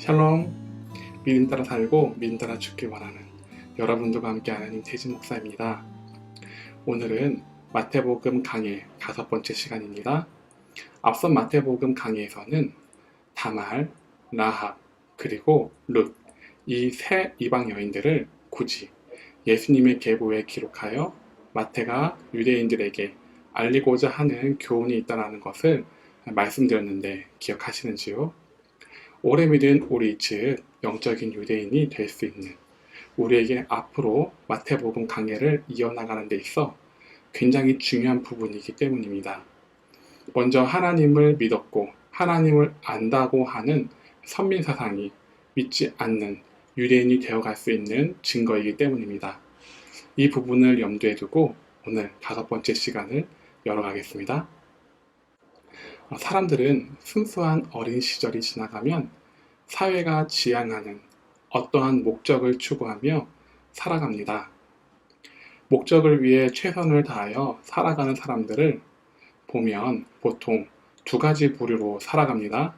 샬롬, 믿음 따라 살고 믿음 따라 죽길 원하는 여러분들과 함께하는 임태진 목사입니다. 오늘은 마태복음 강의 5번째 시간입니다. 앞선 마태복음 강의에서는 다말, 라합, 그리고 룻, 이 세 이방 여인들을 굳이 예수님의 계보에 기록하여 마태가 유대인들에게 알리고자 하는 교훈이 있다는 것을 말씀드렸는데 기억하시는지요? 오래 믿은 우리 즉 영적인 유대인이 될 수 있는 우리에게 앞으로 마태복음 강해를 이어나가는 데 있어 굉장히 중요한 부분이기 때문입니다. 먼저 하나님을 믿었고 하나님을 안다고 하는 선민사상이 믿지 않는 유대인이 되어갈 수 있는 증거이기 때문입니다. 이 부분을 염두에 두고 오늘 5번째 시간을 열어가겠습니다. 사람들은 순수한 어린 시절이 지나가면 사회가 지향하는 어떠한 목적을 추구하며 살아갑니다. 목적을 위해 최선을 다하여 살아가는 사람들을 보면 보통 2가지 부류로 살아갑니다.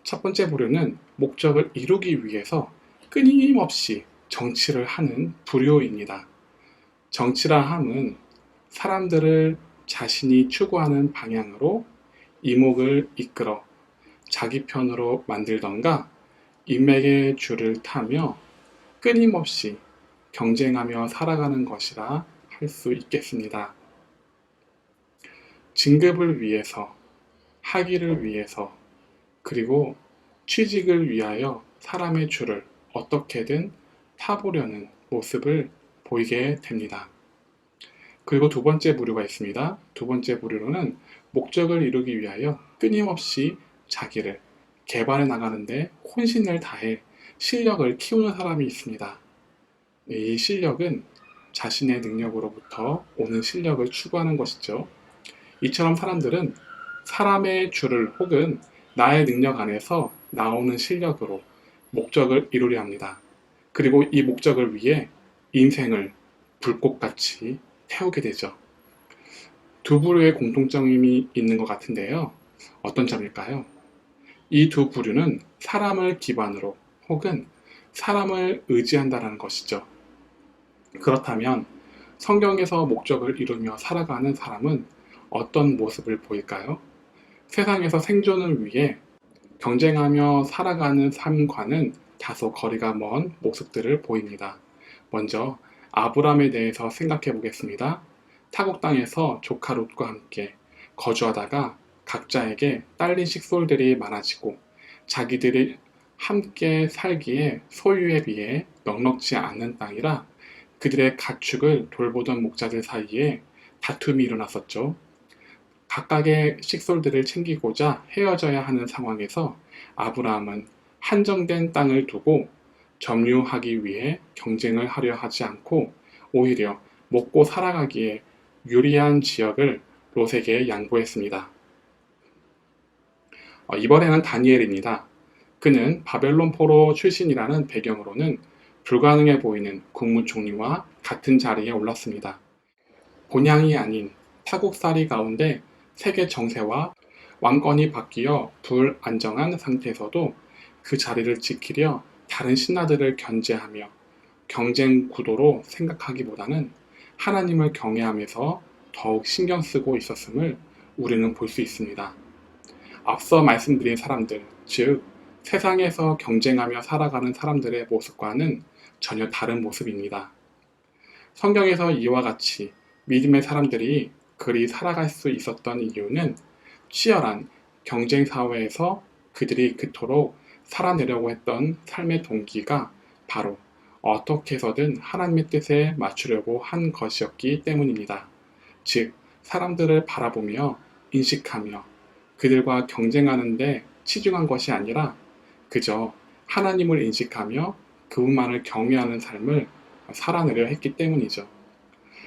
첫 번째 부류는 목적을 이루기 위해서 끊임없이 정치를 하는 부류입니다. 정치라 함은 사람들을 자신이 추구하는 방향으로 이목을 이끌어 자기 편으로 만들던가 인맥의 줄을 타며 끊임없이 경쟁하며 살아가는 것이라 할 수 있겠습니다. 진급을 위해서, 학위를 위해서, 그리고 취직을 위하여 사람의 줄을 어떻게든 타보려는 모습을 보이게 됩니다. 그리고 2번째 부류가 있습니다. 2번째 부류로는 목적을 이루기 위하여 끊임없이 자기를 개발해 나가는데 혼신을 다해 실력을 키우는 사람이 있습니다. 이 실력은 자신의 능력으로부터 오는 실력을 추구하는 것이죠. 이처럼 사람들은 사람의 줄을 혹은 나의 능력 안에서 나오는 실력으로 목적을 이루려 합니다. 그리고 이 목적을 위해 인생을 불꽃같이 태우게 되죠. 2부류의 공통점이 있는 것 같은데요. 어떤 점일까요? 이 2 부류는 사람을 기반으로 혹은 사람을 의지한다는 것이죠. 그렇다면 성경에서 목적을 이루며 살아가는 사람은 어떤 모습을 보일까요? 세상에서 생존을 위해 경쟁하며 살아가는 삶과는 다소 거리가 먼 모습들을 보입니다. 먼저 아브람에 대해서 생각해 보겠습니다. 타국 땅에서 조카 롯과 함께 거주하다가 각자에게 딸린 식솔들이 많아지고 자기들이 함께 살기에 소유에 비해 넉넉지 않는 땅이라 그들의 가축을 돌보던 목자들 사이에 다툼이 일어났었죠. 각각의 식솔들을 챙기고자 헤어져야 하는 상황에서 아브라함은 한정된 땅을 두고 점유하기 위해 경쟁을 하려 하지 않고 오히려 먹고 살아가기에 유리한 지역을 롯에게 양보했습니다. 이번에는 다니엘입니다. 그는 바벨론 포로 출신이라는 배경으로는 불가능해 보이는 국무총리와 같은 자리에 올랐습니다. 본향이 아닌 타국살이 가운데 세계 정세와 왕권이 바뀌어 불안정한 상태에서도 그 자리를 지키려 다른 신하들을 견제하며 경쟁 구도로 생각하기보다는 하나님을 경외하면서 더욱 신경 쓰고 있었음을 우리는 볼 수 있습니다. 앞서 말씀드린 사람들, 즉 세상에서 경쟁하며 살아가는 사람들의 모습과는 전혀 다른 모습입니다. 성경에서 이와 같이 믿음의 사람들이 그리 살아갈 수 있었던 이유는 치열한 경쟁 사회에서 그들이 그토록 살아내려고 했던 삶의 동기가 바로 어떻게 해서든 하나님의 뜻에 맞추려고 한 것이었기 때문입니다. 즉, 사람들을 바라보며 인식하며 그들과 경쟁하는데 치중한 것이 아니라 그저 하나님을 인식하며 그분만을 경외하는 삶을 살아내려 했기 때문이죠.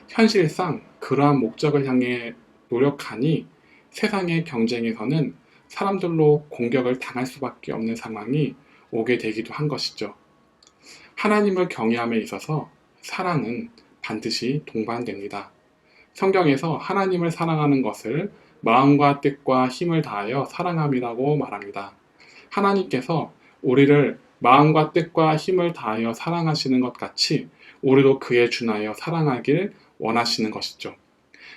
현실상 그러한 목적을 향해 노력하니 세상의 경쟁에서는 사람들로 공격을 당할 수밖에 없는 상황이 오게 되기도 한 것이죠. 하나님을 경외함에 있어서 사랑은 반드시 동반됩니다. 성경에서 하나님을 사랑하는 것을 마음과 뜻과 힘을 다하여 사랑함이라고 말합니다. 하나님께서 우리를 마음과 뜻과 힘을 다하여 사랑하시는 것 같이 우리도 그에 준하여 사랑하길 원하시는 것이죠.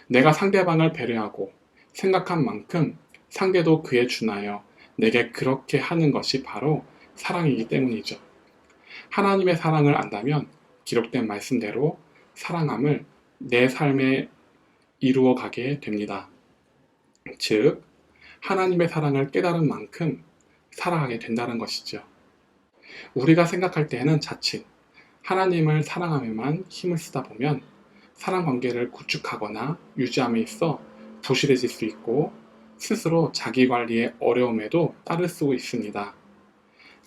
내가 상대방을 배려하고 생각한 만큼 상대도 그에 준하여 내게 그렇게 하는 것이 바로 사랑이기 때문이죠. 하나님의 사랑을 안다면 기록된 말씀대로 사랑함을 내 삶에 이루어 가게 됩니다. 즉, 하나님의 사랑을 깨달은 만큼 살아가게 된다는 것이죠. 우리가 생각할 때에는 자칫 하나님을 사랑함에만 힘을 쓰다 보면 사랑 관계를 구축하거나 유지함에 있어 부실해질 수 있고 스스로 자기 관리의 어려움에도 따를 수 있습니다.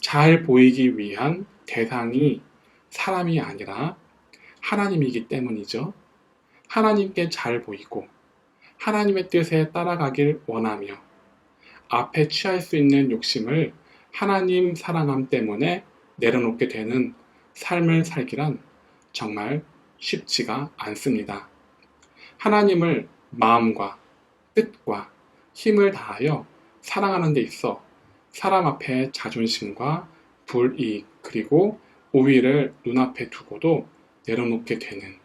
잘 보이기 위한 대상이 사람이 아니라 하나님이기 때문이죠. 하나님께 잘 보이고 하나님의 뜻에 따라가길 원하며 앞에 취할 수 있는 욕심을 하나님 사랑함 때문에 내려놓게 되는 삶을 살기란 정말 쉽지가 않습니다. 하나님을 마음과 뜻과 힘을 다하여 사랑하는 데 있어 사람 앞에 자존심과 불이익 그리고 우위를 눈앞에 두고도 내려놓게 되는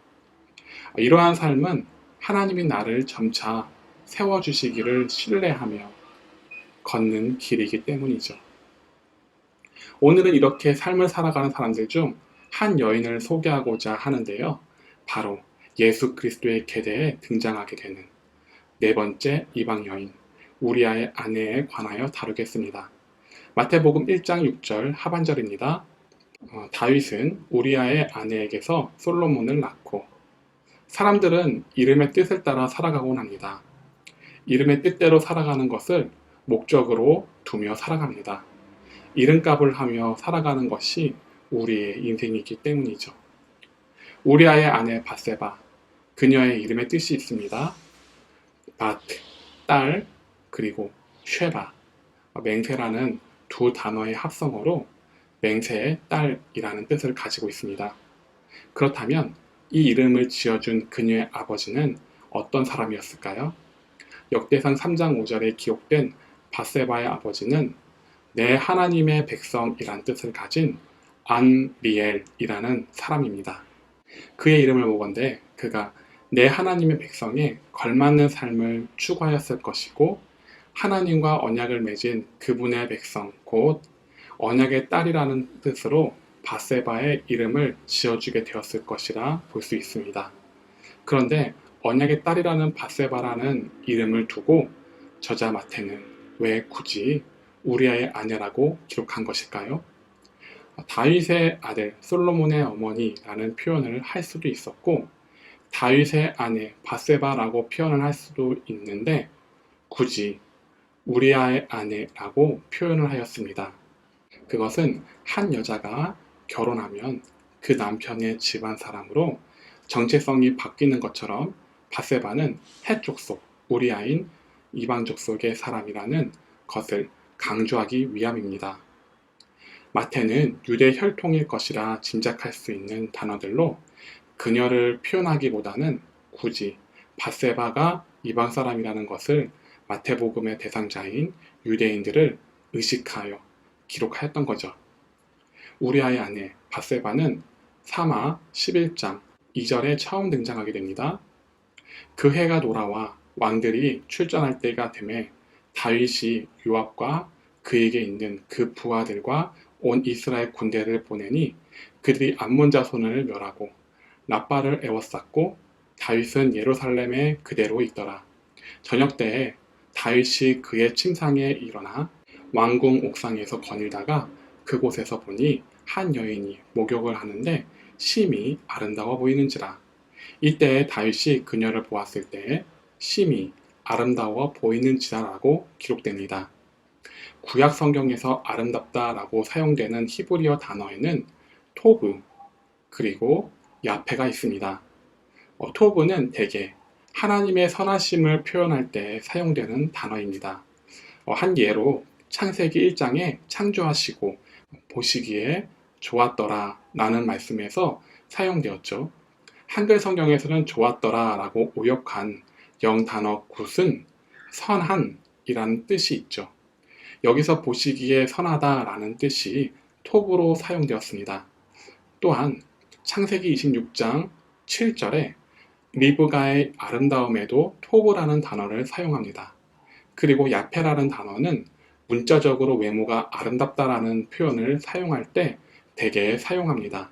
이러한 삶은 하나님이 나를 점차 세워주시기를 신뢰하며 걷는 길이기 때문이죠. 오늘은 이렇게 삶을 살아가는 사람들 중 한 여인을 소개하고자 하는데요. 바로 예수 그리스도의 계대에 등장하게 되는 네 번째 이방 여인 우리아의 아내에 관하여 다루겠습니다. 마태복음 1장 6절 하반절입니다. 다윗은 우리아의 아내에게서 솔로몬을 낳고 사람들은 이름의 뜻을 따라 살아가곤 합니다. 이름의 뜻대로 살아가는 것을 목적으로 두며 살아갑니다. 이름값을 하며 살아가는 것이 우리의 인생이기 때문이죠. 우리아의 아내 밧세바, 그녀의 이름의 뜻이 있습니다. 밧, 딸, 그리고 쉐바, 맹세라는 두 단어의 합성어로 맹세의 딸이라는 뜻을 가지고 있습니다. 그렇다면 이 이름을 지어준 그녀의 아버지는 어떤 사람이었을까요? 역대상 3장 5절에 기록된 밧세바의 아버지는 내 하나님의 백성이란 뜻을 가진 안리엘이라는 사람입니다. 그의 이름을 보건대 그가 내 하나님의 백성에 걸맞는 삶을 추구하였을 것이고 하나님과 언약을 맺은 그분의 백성 곧 언약의 딸이라는 뜻으로 밧세바의 이름을 지어주게 되었을 것이라 볼 수 있습니다. 그런데 언약의 딸이라는 밧세바라는 이름을 두고 저자 마태는 왜 굳이 우리아의 아내라고 기록한 것일까요? 다윗의 아들 솔로몬의 어머니라는 표현을 할 수도 있었고 다윗의 아내 밧세바라고 표현을 할 수도 있는데 굳이 우리아의 아내라고 표현을 하였습니다. 그것은 한 여자가 결혼하면 그 남편의 집안 사람으로 정체성이 바뀌는 것처럼 밧세바는 헷 족속 우리아인 이방 족속의 사람이라는 것을 강조하기 위함입니다. 마태는 유대 혈통일 것이라 짐작할 수 있는 단어들로 그녀를 표현하기보다는 굳이 밧세바가 이방 사람이라는 것을 마태복음의 대상자인 유대인들을 의식하여 기록하였던 거죠. 우리아의 아내 밧세바는 사마 11장 2절에 처음 등장하게 됩니다. 그 해가 돌아와 왕들이 출전할 때가 되매 다윗이 요압과 그에게 있는 그 부하들과 온 이스라엘 군대를 보내니 그들이 암몬 자손을 멸하고 라빠를 에워쌌고 다윗은 예루살렘에 그대로 있더라. 저녁 때에 다윗이 그의 침상에 일어나 왕궁 옥상에서 거닐다가 그곳에서 보니 한 여인이 목욕을 하는데 심히 아름다워 보이는지라. 이때에 다윗이 그녀를 보았을 때에 심히 아름다워 보이는지라라고 기록됩니다. 구약 성경에서 아름답다라고 사용되는 히브리어 단어에는 토브 그리고 야페가 있습니다. 토브는 대개 하나님의 선하심을 표현할 때 사용되는 단어입니다. 한 예로 창세기 1장에 창조하시고 보시기에 좋았더라 라는 말씀에서 사용되었죠. 한글 성경에서는 좋았더라 라고 오역한 영단어 굿은 선한 이라는 뜻이 있죠. 여기서 보시기에 선하다라는 뜻이 톱으로 사용되었습니다. 또한 창세기 26장 7절에 리브가의 아름다움에도 톱이라는 단어를 사용합니다. 그리고 야페라는 단어는 문자적으로 외모가 아름답다라는 표현을 사용할 때 대개 사용합니다.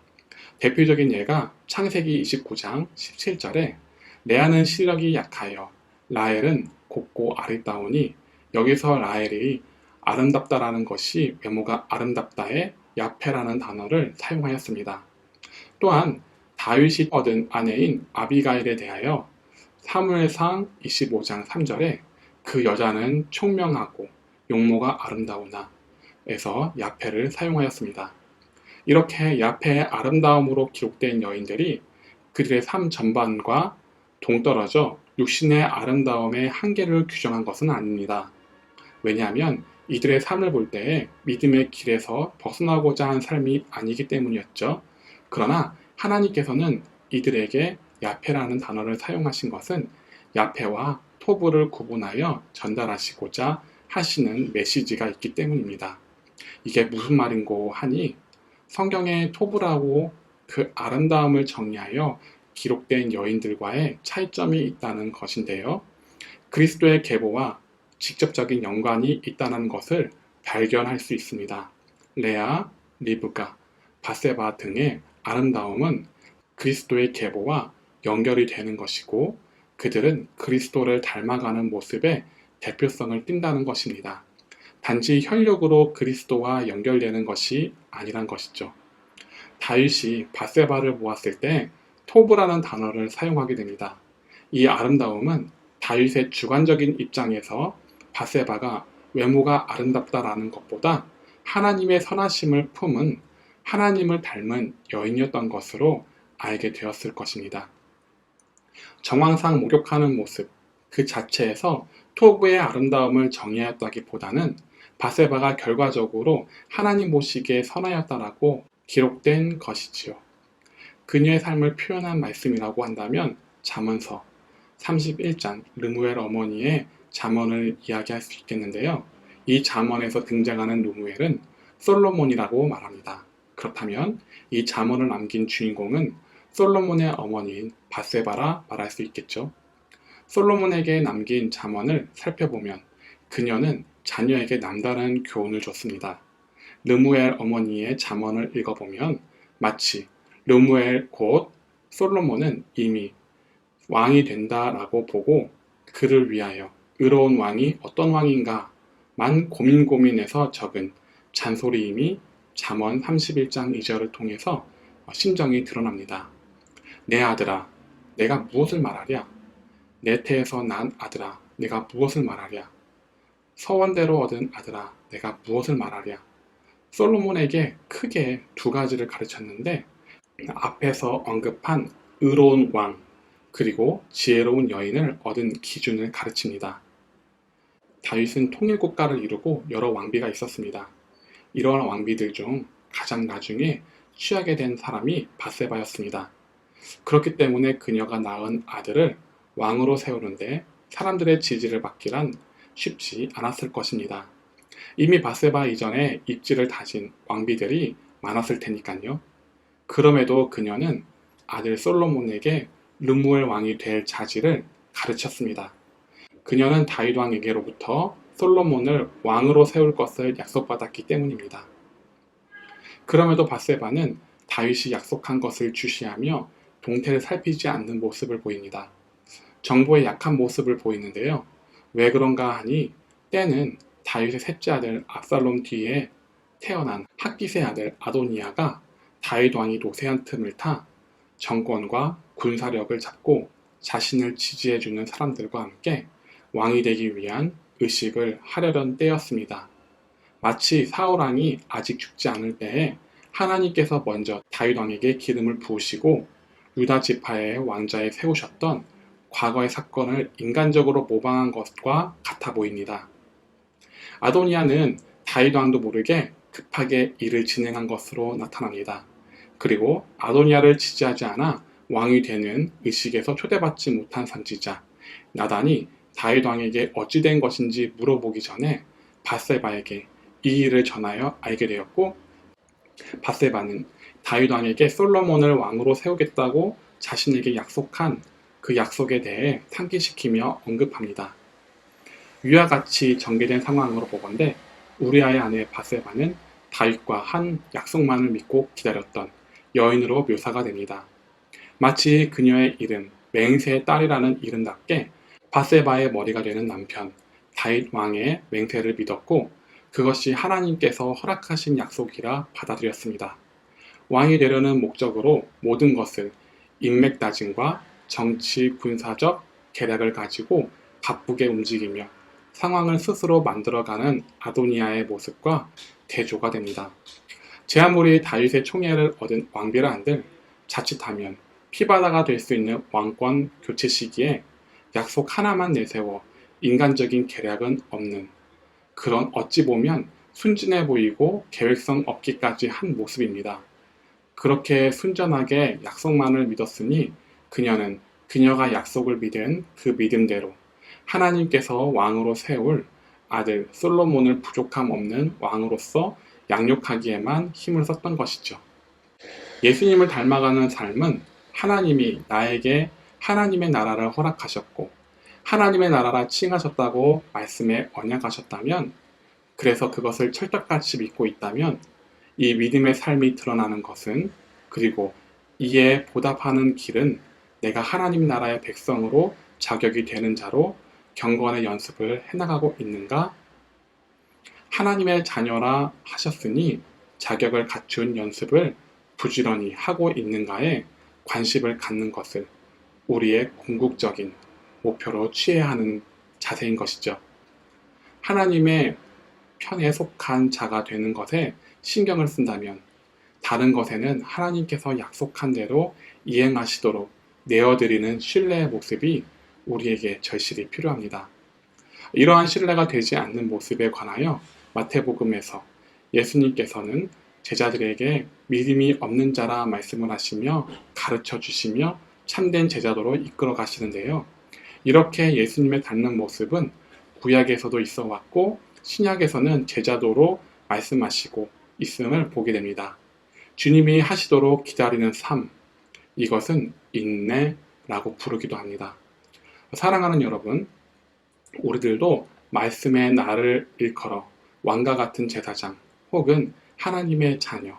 대표적인 예가 창세기 29장 17절에 레아는 시력이 약하여 라헬은 곱고 아리따우니, 여기서 라헬이 아름답다라는 것이 외모가 아름답다에 야페라는 단어를 사용하였습니다. 또한 다윗이 얻은 아내인 아비가일에 대하여 사무엘상 25장 3절에 그 여자는 총명하고 용모가 아름다우나 에서 야페를 사용하였습니다. 이렇게 야페의 아름다움으로 기록된 여인들이 그들의 삶 전반과 동떨어져 육신의 아름다움의 한계를 규정한 것은 아닙니다. 왜냐하면 이들의 삶을 볼 때에 믿음의 길에서 벗어나고자 한 삶이 아니기 때문이었죠. 그러나 하나님께서는 이들에게 야페라는 단어를 사용하신 것은 야페와 토브를 구분하여 전달하시고자 하시는 메시지가 있기 때문입니다. 이게 무슨 말인고 하니, 성경에 토브라고 그 아름다움을 정의하여 기록된 여인들과의 차이점이 있다는 것인데요. 그리스도의 계보와 직접적인 연관이 있다는 것을 발견할 수 있습니다. 레아, 리브가, 바세바 등의 아름다움은 그리스도의 계보와 연결이 되는 것이고, 그들은 그리스도를 닮아가는 모습의 대표성을 띈다는 것입니다. 단지 혈육으로 그리스도와 연결되는 것이 아니란 것이죠. 다윗이 바세바를 보았을 때 토브라는 단어를 사용하게 됩니다. 이 아름다움은 다윗의 주관적인 입장에서 바세바가 외모가 아름답다라는 것보다 하나님의 선하심을 품은 하나님을 닮은 여인이었던 것으로 알게 되었을 것입니다. 정황상 목욕하는 모습 그 자체에서 토브의 아름다움을 정의하였다기보다는 바세바가 결과적으로 하나님 보시기에 선하였다라고 기록된 것이지요. 그녀의 삶을 표현한 말씀이라고 한다면 잠언서 31장 르무엘 어머니의 잠언을 이야기할 수 있겠는데요. 이 잠언에서 등장하는 르무엘은 솔로몬이라고 말합니다. 그렇다면 이 잠언을 남긴 주인공은 솔로몬의 어머니인 바세바라 말할 수 있겠죠. 솔로몬에게 남긴 잠언을 살펴보면 그녀는 자녀에게 남다른 교훈을 줬습니다. 르무엘 어머니의 잠언을 읽어보면 마치 르무엘 곧 솔로몬은 이미 왕이 된다라고 보고 그를 위하여 의로운 왕이 어떤 왕인가 만 고민해서 적은 잔소리임이 잠언 31장 2절을 통해서 심정이 드러납니다. 내 아들아, 내가 무엇을 말하랴? 내 태에서 난 아들아, 내가 무엇을 말하랴? 서원대로 얻은 아들아, 내가 무엇을 말하랴? 솔로몬에게 크게 두 가지를 가르쳤는데, 앞에서 언급한 의로운 왕, 그리고 지혜로운 여인을 얻은 기준을 가르칩니다. 다윗은 통일국가를 이루고 여러 왕비가 있었습니다. 이러한 왕비들 중 가장 나중에 취하게 된 사람이 바세바였습니다. 그렇기 때문에 그녀가 낳은 아들을 왕으로 세우는데 사람들의 지지를 받기란 쉽지 않았을 것입니다. 이미 바세바 이전에 입지를 다진 왕비들이 많았을 테니까요. 그럼에도 그녀는 아들 솔로몬에게 르무엘 왕이 될 자질을 가르쳤습니다. 그녀는 다윗 왕에게로부터 솔로몬을 왕으로 세울 것을 약속받았기 때문입니다. 그럼에도 바세바는 다윗이 약속한 것을 주시하며 동태를 살피지 않는 모습을 보입니다. 정보의 약한 모습을 보이는데요. 왜 그런가 하니 때는 다윗의 셋째 아들 압살롬 뒤에 태어난 핫깃의 아들 아도니아가 다윗 왕이 노쇠한 틈을 타 정권과 군사력을 잡고 자신을 지지해주는 사람들과 함께 왕이 되기 위한 의식을 하려던 때였습니다. 마치 사울 왕이 아직 죽지 않을 때에 하나님께서 먼저 다윗 왕에게 기름을 부으시고 유다 지파의 왕자에 세우셨던 과거의 사건을 인간적으로 모방한 것과 같아 보입니다. 아도니아는 다윗 왕도 모르게 급하게 일을 진행한 것으로 나타납니다. 그리고 아도니아를 지지하지 않아 왕이 되는 의식에서 초대받지 못한 선지자 나단이 다윗 왕에게 어찌 된 것인지 물어보기 전에 밧세바에게 이 일을 전하여 알게 되었고, 밧세바는 다윗 왕에게 솔로몬을 왕으로 세우겠다고 자신에게 약속한 그 약속에 대해 상기시키며 언급합니다. 위와 같이 전개된 상황으로 보건대 우리아의 아내 밧세바는 다윗과 한 약속만을 믿고 기다렸던 여인으로 묘사가 됩니다. 마치 그녀의 이름 맹세의 딸이라는 이름답게 밧세바의 머리가 되는 남편 다윗 왕의 맹세를 믿었고, 그것이 하나님께서 허락하신 약속이라 받아들였습니다. 왕이 되려는 목적으로 모든 것을 인맥 다짐과 정치 군사적 계략을 가지고 바쁘게 움직이며 상황을 스스로 만들어가는 아도니아의 모습과 대조가 됩니다. 제 아무리 다윗의 총애를 얻은 왕비라 한들 자칫하면 피바다가 될 수 있는 왕권 교체 시기에 약속 하나만 내세워 인간적인 계략은 없는 그런 어찌 보면 순진해 보이고 계획성 없기까지 한 모습입니다. 그렇게 순전하게 약속만을 믿었으니 그녀는 그녀가 약속을 믿은 그 믿음대로 하나님께서 왕으로 세울 아들 솔로몬을 부족함 없는 왕으로서 양육하기에만 힘을 썼던 것이죠. 예수님을 닮아가는 삶은 하나님이 나에게 하나님의 나라를 허락하셨고 하나님의 나라라 칭하셨다고 말씀에 언약하셨다면, 그래서 그것을 철떡같이 믿고 있다면 이 믿음의 삶이 드러나는 것은, 그리고 이에 보답하는 길은 내가 하나님 나라의 백성으로 자격이 되는 자로 경건의 연습을 해나가고 있는가? 하나님의 자녀라 하셨으니 자격을 갖춘 연습을 부지런히 하고 있는가에 관심을 갖는 것을 우리의 궁극적인 목표로 취해야 하는 자세인 것이죠. 하나님의 편에 속한 자가 되는 것에 신경을 쓴다면 다른 것에는 하나님께서 약속한 대로 이행하시도록 내어드리는 신뢰의 모습이 우리에게 절실히 필요합니다. 이러한 신뢰가 되지 않는 모습에 관하여 마태복음에서 예수님께서는 제자들에게 믿음이 없는 자라 말씀을 하시며 가르쳐 주시며 참된 제자도로 이끌어 가시는데요. 이렇게 예수님의 닮는 모습은 구약에서도 있어 왔고 신약에서는 제자도로 말씀하시고 있음을 보게 됩니다. 주님이 하시도록 기다리는 삶, 이것은 인내라고 부르기도 합니다. 사랑하는 여러분, 우리들도 말씀의 날을 일컬어 왕과 같은 제사장 혹은 하나님의 자녀,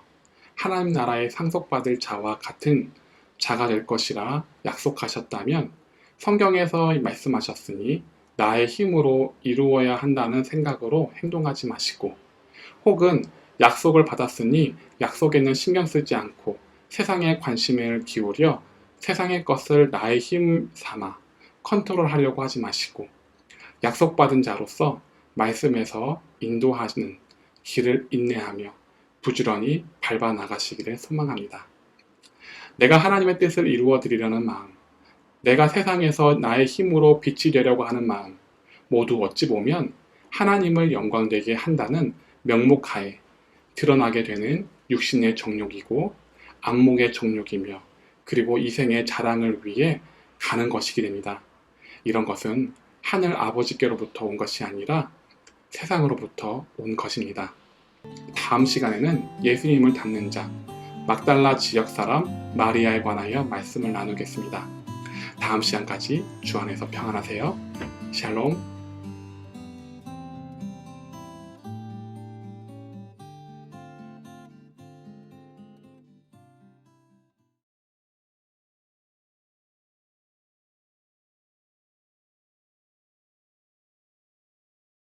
하나님 나라에 상속받을 자와 같은 자가 될 것이라 약속하셨다면 성경에서 말씀하셨으니 나의 힘으로 이루어야 한다는 생각으로 행동하지 마시고, 혹은 약속을 받았으니 약속에는 신경 쓰지 않고 세상에 관심을 기울여 세상의 것을 나의 힘 삼아 컨트롤하려고 하지 마시고, 약속받은 자로서 말씀에서 인도하는 길을 인내하며 부지런히 밟아 나가시기를 소망합니다. 내가 하나님의 뜻을 이루어 드리려는 마음, 내가 세상에서 나의 힘으로 빛이 되려고 하는 마음, 모두 어찌 보면 하나님을 영광되게 한다는 명목하에 드러나게 되는 육신의 정욕이고 안목의 정욕이며, 그리고 이생의 자랑을 위해 가는 것이게 됩니다. 이런 것은 하늘 아버지께로부터 온 것이 아니라 세상으로부터 온 것입니다. 다음 시간에는 예수님을 닮는 자, 막달라 지역 사람 마리아에 관하여 말씀을 나누겠습니다. 다음 시간까지 주 안에서 평안하세요. 샬롬.